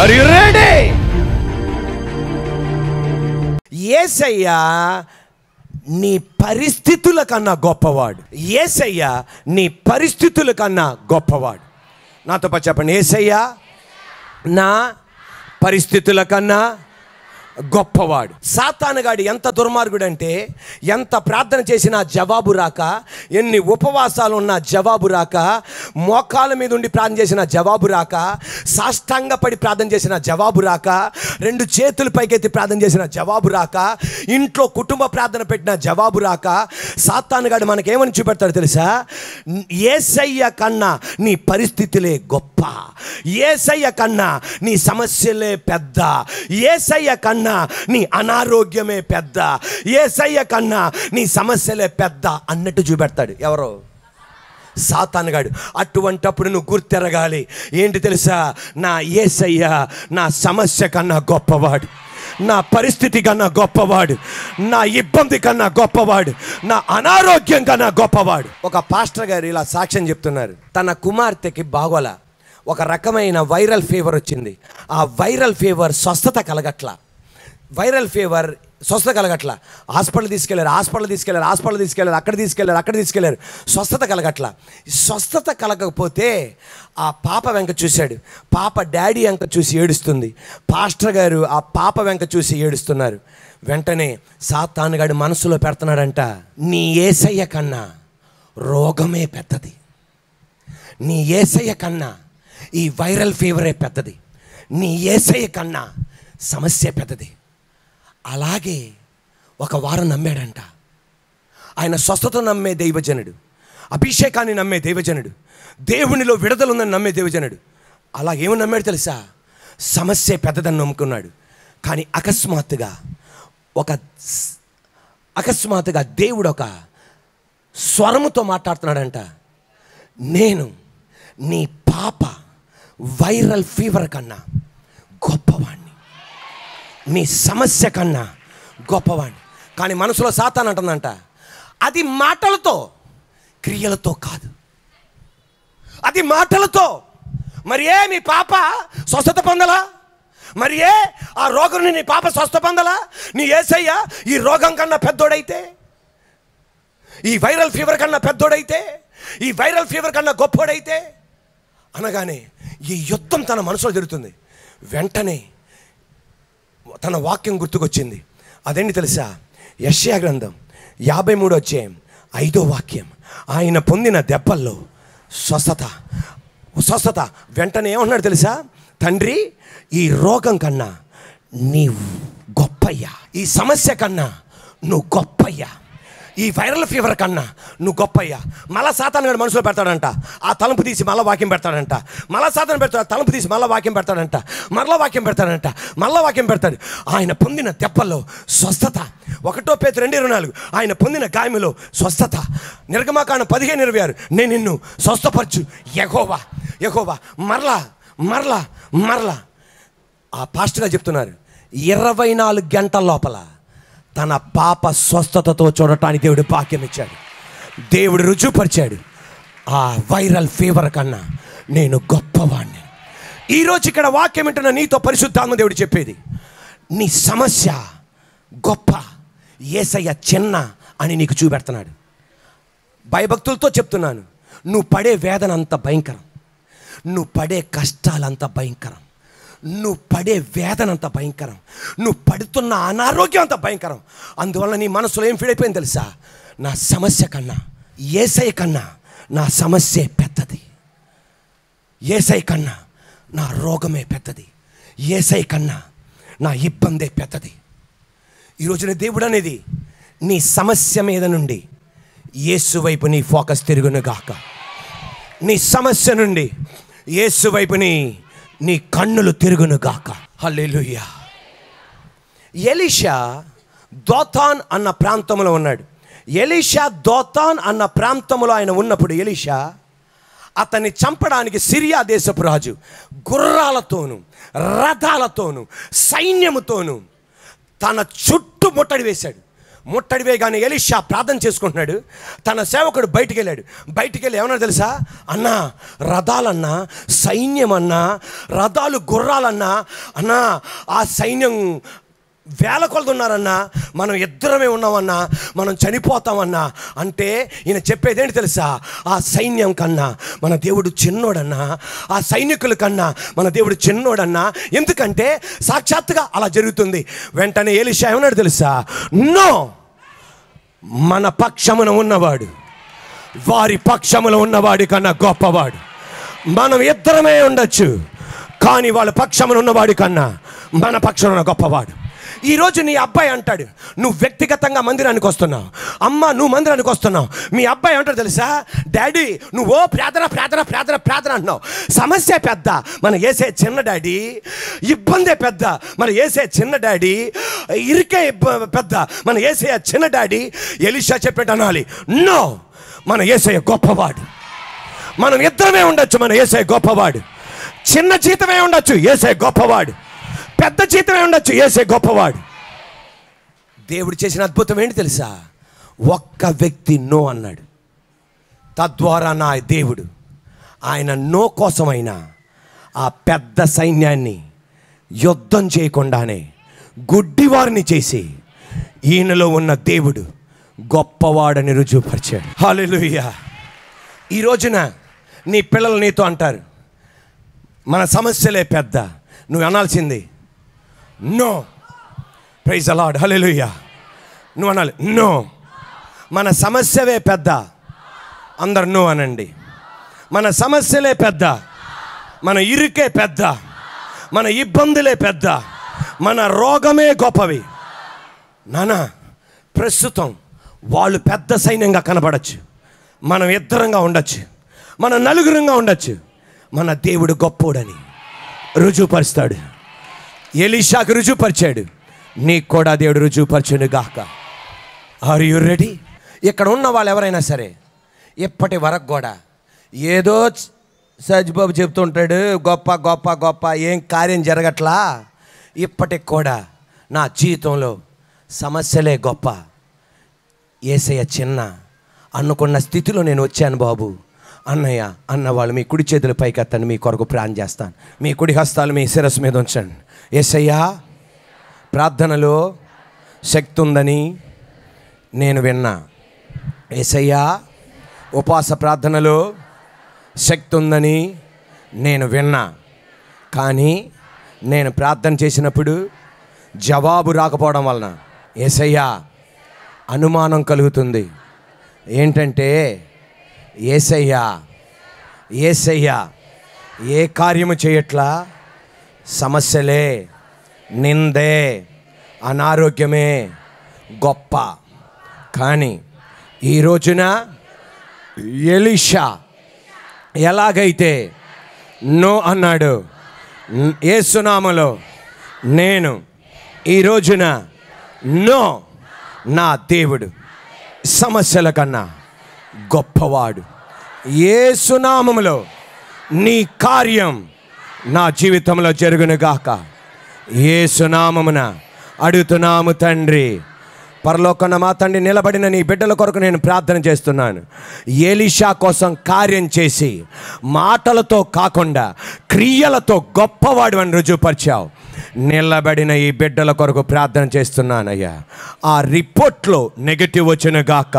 Are you ready? యేసయ్య నీ పరిస్థితుల కన్నా గొప్పవాడు. యేసయ్య నీ పరిస్థితుల కన్నా గొప్పవాడు. నాతో పాటు చెప్పండి, యేసయ్య నా పరిస్థితుల కన్నా గొప్పవాడు. సాతానుగాడు ఎంత దుర్మార్గుడు అంటే, ఎంత ప్రార్థన చేసినా జవాబు రాక, ఎన్ని ఉపవాసాలు ఉన్నా జవాబు రాక, మోకాళ్ళ మీద ఉండి ప్రార్థన చేసిన జవాబు రాక, సాష్టాంగపడి ప్రార్థన చేసిన జవాబు రాక, 2 చేతులు పైకెత్తి ప్రార్థన చేసిన జవాబు రాక, ఇంట్లో కుటుంబ ప్రార్థన పెట్టిన జవాబు రాక, సాతానుగాడు మనకేమని చూపెడతాడు తెలుసా? యేసయ్య కన్నా నీ పరిస్థితులే గొప్ప, యేసయ్య కన్నా నీ సమస్యలే పెద్ద, యేసయ్య కన్నా నీ అనారోగ్యమే పెద్ద, యేసయ్య కన్నా నీ సమస్యలే పెద్ద అన్నట్టు చూపెడతాడు. ఎవరో? సాతానుగాడు. అటువంటప్పుడు నువ్వు గుర్తెరగాలి. ఏంటి తెలుసా? నా యేసయ్య నా సమస్య కన్నా గొప్పవాడు, నా పరిస్థితి కన్నా గొప్పవాడు, నా ఇబ్బంది కన్నా గొప్పవాడు, నా అనారోగ్యం కన్నా గొప్పవాడు. ఒక పాస్టర్ గారు ఇలా సాక్ష్యం చెప్తున్నారు. తన కుమార్తెకి బాగోలా, ఒక రకమైన వైరల్ ఫీవర్ వచ్చింది. ఆ వైరల్ ఫీవర్ స్వస్థత కలగట్లా, వైరల్ ఫీవర్ స్వస్థత కలగట్లా. హాస్పిటల్ తీసుకెళ్లారు, అక్కడ తీసుకెళ్లారు, స్వస్థత కలగట్లా. స్వస్థత కలగకపోతే ఆ పాప వెంక చూశాడు. పాప డాడీ వెంక చూసి ఏడుస్తుంది. పాస్టర్ గారు ఆ పాప వెంక చూసి ఏడుస్తున్నారు. వెంటనే సాతానుగాడు మనసులో పెడుతున్నాడంట, నీ యేసయ్య కన్నా రోగమే పెద్దది, నీ యేసయ్య కన్నా ఈ వైరల్ ఫీవరే పెద్దది, నీ యేసయ్య కన్నా సమస్య పెద్దది. అలాగే ఒక వారం నమ్మాడంట. ఆయన స్వస్థత నమ్మే దైవజనుడు, అభిషేకాన్ని నమ్మే దైవజనుడు, దేవునిలో విడుదలుందని నమ్మే దైవజనుడు. అలాగేమో నమ్మాడు తెలుసా? సమస్య పెద్దదని నమ్ముకున్నాడు. కానీ అకస్మాత్తుగా దేవుడు ఒక స్వరముతో మాట్లాడుతున్నాడంట, నేను నీ పాప వైరల్ ఫీవర్ కన్నా గొప్పవాణ్ణి, నీ సమస్య కన్నా గొప్పవాణ్ణి. కానీ మనసులో సాతాను అంటుందంట, అది మాటలతో క్రియలతో కాదు, అది మాటలతో. మరి ఏ మీ పాప స్వస్థత పొందలా? మరి ఏ ఆ రోగం నీ పాప స్వస్థ పొందలా? నీ యేసయ్య ఈ రోగం కన్నా పెద్దోడైతే, ఈ వైరల్ ఫీవర్ కన్నా పెద్దోడైతే, ఈ వైరల్ ఫీవర్ కన్నా గొప్పోడైతే అనగానే ఈ యుద్ధం తన మనసులో జరుగుతుంది. వెంటనే తన వాక్యం గుర్తుకొచ్చింది. అదేంటి తెలుసా? యెషయా గ్రంథం 53వ అధ్యాయం 5వ వాక్యం. ఆయన పొందిన దెబ్బల్లో స్వస్థత. వెంటనే ఏమన్నాడు తెలుసా? తండ్రి, ఈ రోగం కన్నా నీ గొప్పయ్యా, ఈ సమస్య కన్నా నువ్వు గొప్పయ్యా, ఈ వైరల్ ఫీవర్ కన్నా నువ్వు గొప్పయ్యా. మళ్ళా సాతానుగాడు మనసులో పెడతాడంట, ఆ తలుపు తీసి మళ్ళీ వాక్యం పెడతాడంట. మళ్ళా సాతాను పెడతాడు, తలుపు తీసి మళ్ళీ వాక్యం పెడతాడంట, మళ్ళీ వాక్యం పెడతాడు. ఆయన పొందిన దెబ్బల్లో స్వస్థత. 1 పేతురు 2:24 ఆయన పొందిన గాయములో స్వస్థత. నిర్గమకాండం 15:26 నేను నిన్ను స్వస్థపరచు యెహోవా. మరలా ఆ పాస్టర్గా చెప్తున్నారు, 24 గంటల లోపల తన పాప స్వస్థతతో చూడటానికి దేవుడు భాగ్యం ఇచ్చాడు. దేవుడు రుజువుపరిచాడు, ఆ వైరల్ ఫీవర్ కన్నా నేను గొప్పవాణ్ణి. ఈరోజు ఇక్కడ వాక్యం వింటున్న నీతో పరిశుద్ధాత్మ దేవుడు చెప్పేది, నీ సమస్య గొప్ప, యేసయ్య చిన్న అని నీకు చూపెడుతున్నాడు. భయభక్తులతో చెప్తున్నాను, నువ్వు పడే వేదన అంత భయంకరం, నువ్వు పడే కష్టాలంత భయంకరం, నువ్వు పడే వేదన అంత భయంకరం, నువ్వు పడుతున్న అనారోగ్యం అంత భయంకరం. అందువల్ల నీ మనసులో ఏం ఫీల్ అయిపోయింది తెలుసా? నా సమస్య కన్నా యేసయ్య కన్నా నా సమస్య పెద్దది, యేసయ్య కన్నా నా రోగమే పెద్దది, యేసయ్య కన్నా నా ఇబ్బందే పెద్దది. ఈరోజున దేవుడు అనేది నీ సమస్య మీద నుండి యేసు వైపు నీ ఫోకస్ తిరుగును గాక. నీ సమస్య నుండి యేసు వైపు నీ కన్నులు తిరుగును గాక. హల్లెలూయా. ఎలీషా దోతాన్ అన్న ప్రాంతంలో ఉన్నాడు. దోతాన్ అన్న ప్రాంతంలో ఆయన ఉన్నప్పుడు ఎలీషా అతన్ని చంపడానికి సిరియా దేశపు రాజు గుర్రాలతోనూ రథాలతోనూ సైన్యముతోనూ తన చుట్టూ ముట్టడి వేశాడు. ముట్టడి వేయగానే ఎలీషా ప్రార్థన చేసుకుంటున్నాడు. తన సేవకుడు బయటికి వెళ్ళాడు. బయటికి వెళ్ళి ఏమన్నా తెలుసా? అన్నా, రథాలన్నా, సైన్యం అన్నా, రథాలు గుర్రాలన్నా, అన్నా ఆ సైన్యం వేల కొలది ఉన్నారన్నా, మనం ఇద్దరమే ఉన్నామన్నా, మనం చనిపోతామన్నా. అంటే ఈయన చెప్పేది ఏంటి తెలుసా? ఆ సైన్యం కన్నా మన దేవుడు చిన్నోడన్నా, ఆ సైనికుల కన్నా మన దేవుడు చిన్నోడన్నా. ఎందుకంటే సాక్షాత్తుగా అలా జరుగుతుంది. వెంటనే ఎలీషా ఏమన్నాడు తెలుసా? నో, మన పక్షమున ఉన్నవాడు వారి పక్షములో ఉన్నవాడి కన్నా గొప్పవాడు. మనం ఇద్దరమే ఉండొచ్చు, కానీ వాళ్ళ పక్షమున ఉన్నవాడి కన్నా మన పక్షమున గొప్పవాడు. ఈరోజు నీ అబ్బాయి అంటాడు, నువ్వు వ్యక్తిగతంగా మందిరానికి వస్తున్నావు, అమ్మ నువ్వు మందిరానికి వస్తున్నావు. మీ అబ్బాయి అంటాడు తెలుసా? డాడీ నువ్వు ప్రార్థన ప్రార్థన ప్రార్థన ప్రార్థన అంటున్నావు. సమస్య పెద్ద, మన యేసే చిన్న డాడీ. ఇబ్బందే పెద్ద, మన యేసే చిన్న డాడీ. ఇరికే పెద్ద, మన యేసే చిన్న డాడీ. ఎలీషా చెప్పేట అనాలి, నో, మన యేసయ్య గొప్పవాడు. మనం ఇద్దరమే ఉండొచ్చు, మన యేసయ్య గొప్పవాడు. చిన్న జీతమే ఉండొచ్చు, యేసయ్య గొప్పవాడు. పెద్ద జీతమే ఉండొచ్చు, యేసే గొప్పవాడు. దేవుడు చేసిన అద్భుతం ఏంటి తెలుసా? ఒక్క వ్యక్తి నో అన్నాడు. తద్వారా నా దేవుడు ఆయన నో కోసమైనా ఆ పెద్ద సైన్యాన్ని యుద్ధం చేయకుండానే గుడ్డివారిని చేసి ఈయనలో ఉన్న దేవుడు గొప్పవాడని రుజువుపరిచాడు. హల్లెలూయా. ఈ రోజున నీ పిల్లలు నీతో అంటారు, మన సమస్యలే పెద్ద. నువ్వు అనాల్సింది no. Praise the lord. Hallelujah. నువ్వు అనాలి, నో, మన సమస్యవే పెద్ద. అందరు నో అనండి. మన సమస్యలే పెద్ద, మన ఇరుకే పెద్ద, మన ఇబ్బందులే పెద్ద, మన రోగమే గొప్పవి. నానా, ప్రస్తుతం వాళ్ళు పెద్ద సైన్యంగా కనబడచ్చు, మనం ఇద్దరంగా ఉండొచ్చు, మన నలుగురంగా ఉండొచ్చు. మన దేవుడు గొప్పోడని రుజువుపరుస్తాడు. ఎలీషాకు రుజువుపరిచాడు, నీకు కూడా దేవుడు రుజువుపరచును గాక. Are you ready? ఇక్కడ ఉన్న వాళ్ళు ఎవరైనా సరే ఇప్పటి వరకు కూడా ఏదో సజ్బాబు చెప్తుంటాడు, గొప్ప గొప్ప గొప్ప, ఏం కార్యం జరగట్లా. ఇప్పటికి కూడా నా జీవితంలో సమస్యలే గొప్ప, యేసయ్య చిన్న అనుకున్న స్థితిలో నేను వచ్చాను బాబు అన్నయ్య అన్నవాళ్ళు మీ కుడి చేతుల పైకి ఎత్తండి, మీ కొరకు ప్రార్థన చేస్తాను. మీ కుడి హస్తాలు మీ శిరస్సు మీద ఉంచండి. యేసయ్యా, ప్రార్థనలో శక్తి ఉందని నేను విన్నా. యేసయ్యా, ఉపవాస ప్రార్థనలో శక్తి ఉందని నేను విన్నా. కానీ నేను ప్రార్థన చేసినప్పుడు జవాబు రాకపోవడం వలన యేసయ్యా అనుమానం కలుగుతుంది. ఏంటంటే యేసయ్యా యేసయ్యా ఏ కార్యము చేయట్లా, సమస్యలే, నిందే, అనారోగ్యమే గొప్ప. కానీ ఈ రోజున ఎలీషా ఎలాగైతే నో అన్నాడు, యేసు నామములో నేను ఈ రోజున నో, నా దేవుడు సమస్యల కన్నా గొప్పవాడు. యేసు నామములో నీ కార్యం నా జీవితంలో జరుగునుగాక. యేసు నామమున అడుగుతున్నాము తండ్రి. పరలోకన్న మా తండ్రి, నిలబడిన నీ బిడ్డల కొరకు నేను ప్రార్థన చేస్తున్నాను. ఎలీషా కోసం కార్యం చేసి మాటలతో కాకుండా క్రియలతో గొప్పవాడు అని రుజువుపరిచావు. నిలబడిన ఈ బిడ్డల కొరకు ప్రార్థన చేస్తున్నానయ్యా. ఆ రిపోర్ట్లో నెగటివ్ వచ్చును గాక.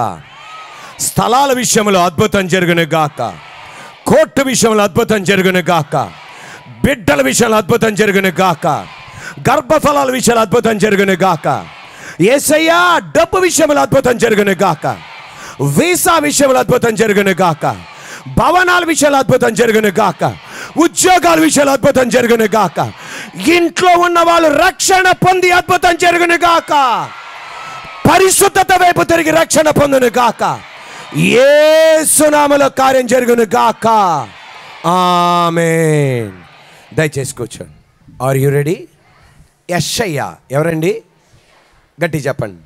స్థలాల విషయంలో అద్భుతం జరుగును గాక. కోర్టు విషయంలో అద్భుతం జరుగును గాక. బిడ్డల విషయంలో అద్భుతం జరుగును గాక. గర్భఫలాల విషయంలో అద్భుతం జరుగును గాక. యేసయ్యా, డబ్బు విషయంలో అద్భుతం జరుగును గాక. వీసా విషయంలో అద్భుతం జరుగును గాక. భవనాల విషయంలో అద్భుతం జరుగును గాక. ఉద్యోగాల విషయంలో అద్భుతం జరుగును గాక. ఇంట్లో ఉన్న వాళ్ళు రక్షణ పొంది అద్భుతం జరుగును గాక. పరిశుద్ధత వైపు తిరిగి రక్షణ పొందును గాక. యేసు నామములో కార్యం జరుగును గాక. ఆమేన్. దయచేసి కూర్చోండి. Are you ready? యెషయా ఎవరండి? గట్టి చెప్పండి.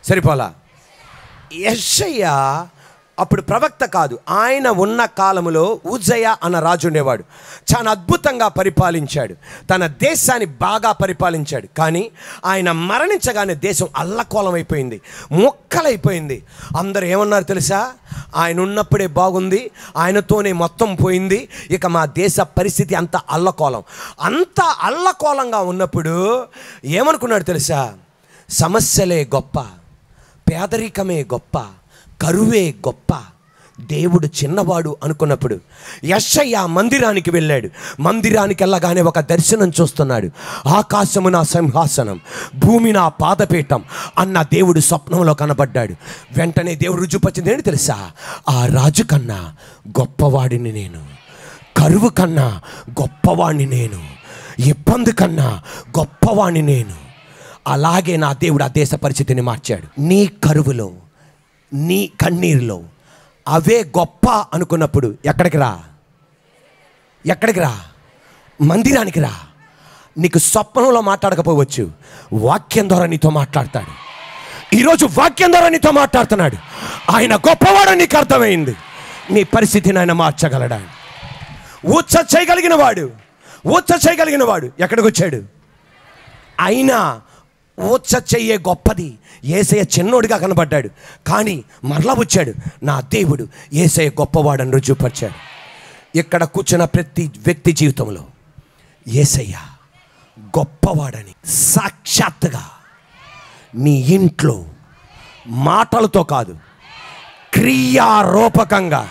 సరిపోలా. యెషయా అప్పుడు ప్రవక్త కాదు, ఆయన ఉన్న కాలములో ఉజ్జయ అన్న రాజు ఉండేవాడు. చాలా అద్భుతంగా పరిపాలించాడు, తన దేశాన్ని బాగా పరిపాలించాడు. కానీ ఆయన మరణించగానే దేశం అల్లకోలం అయిపోయింది, మొక్కలైపోయింది. అందరూ ఏమన్నారు తెలుసా? ఆయన ఉన్నప్పుడే బాగుంది, ఆయనతోనే మొత్తం పోయింది, ఇక మా దేశ పరిస్థితి అంత అల్లకోలం. అంత అల్లకోలంగా ఉన్నప్పుడు ఏమనుకున్నాడు తెలుసా? సమస్యలే గొప్ప, పేదరికమే గొప్ప, కరువే గొప్ప, దేవుడు చిన్నవాడు అనుకున్నప్పుడు యెషయా మందిరానికి వెళ్ళాడు. మందిరానికి వెళ్ళగానే ఒక దర్శనం చూస్తున్నాడు. ఆకాశము నా సింహాసనం, భూమి నా పాదపీఠం అన్న దేవుడు స్వప్నంలో కనబడ్డాడు. వెంటనే దేవుడు రుజుపరిచింది ఏంటి తెలుసా? ఆ రాజు కన్నా గొప్పవాడిని నేను, కరువు కన్నా గొప్పవాడిని నేను, ఇబ్బంది కన్నా గొప్పవాడిని నేను. అలాగే నా దేవుడు ఆ దేశ పరిస్థితిని మార్చాడు. నీ కరువులో, నీ కన్నీరులో అవే గొప్ప అనుకున్నప్పుడు ఎక్కడికి రా? ఎక్కడికి రా? మందిరానికి రా. నీకు స్వప్నంలో మాట్లాడకపోవచ్చు, వాక్యం ద్వారా నీతో మాట్లాడతాడు. ఈరోజు వాక్యం ద్వారా నీతో మాట్లాడుతున్నాడు. ఆయన గొప్పవాడు, నీకు అర్థమైంది. నీ పరిస్థితిని ఆయన మార్చగలడా? ఊచ చేయగలిగిన వాడు ఎక్కడికి వచ్చాడు? అయినా ఊచ చెయ్యే గొప్పది. యేసయ్య చిన్నోడిగా కనబడ్డాడు, కానీ మరలా వచ్చాడు. నా దేవుడు యేసయ్య గొప్పవాడని రుజువుపరిచాడు. ఇక్కడ కూర్చున్న ప్రతి వ్యక్తి జీవితంలో యేసయ్య గొప్పవాడని సాక్షాత్తుగా నీ ఇంట్లో మాటలతో కాదు, క్రియారూపకంగా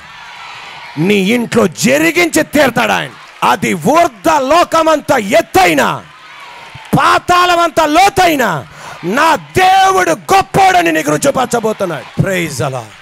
నీ ఇంట్లో జరిగించి తీరుతాడు ఆయన. అది ఊర్ధ లోకమంత ఎత్తైన, పాతాళమంత లోతైన నా దేవుడు గొప్పోడని నీకు రుజువుపరచబోతున్నాడు. Praise the lord.